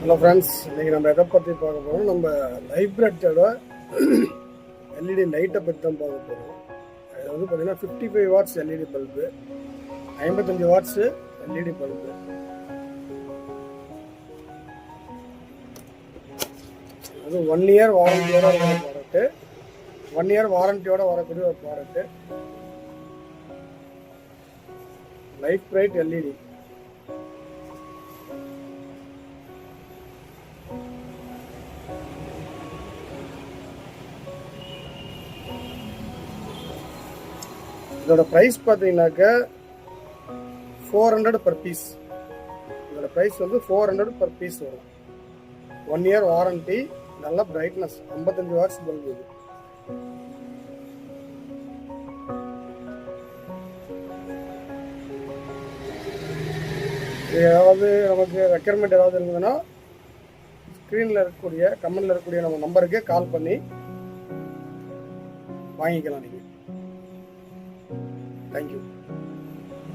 Hello friends, இன்றைக்கி நம்ம எதை பற்றி பார்க்க போகிறோம்? நம்ம லைப்ரெட்டோட எல்இடி லைட்டை பற்றி தான் பார்க்க போகிறோம். அது வந்து பார்த்திங்கன்னா 55 watts LED bulb, 55 watts LED bulb. அது 1 இயர் வாரண்டியோட இருக்கிற ப்ராடக்ட்டு, 1 இயர் வாரண்டியோட வரக்கூடிய ஒரு ப்ராடக்ட்டு. Life bright LED. இதோட ப்ரைஸ் பார்த்தீங்கன்னாக்க 400 per பீஸ். இதோட ப்ரைஸ் வந்து 400 per பீஸ் வரும். 1 இயர் வாரண்டி, நல்ல பிரைட்னஸ், 55 வாட்ஸ் பல்பு இது. ஏதாவது நமக்கு ரெக்யர்மெண்ட் ஏதாவது இருந்ததுன்னா ஸ்க்ரீனில் இருக்கக்கூடிய கமெண்டில் இருக்கக்கூடிய நம்ம நம்பருக்கு கால் பண்ணி வாங்கிக்கலாம் நீங்கள். தேங்க்யூ.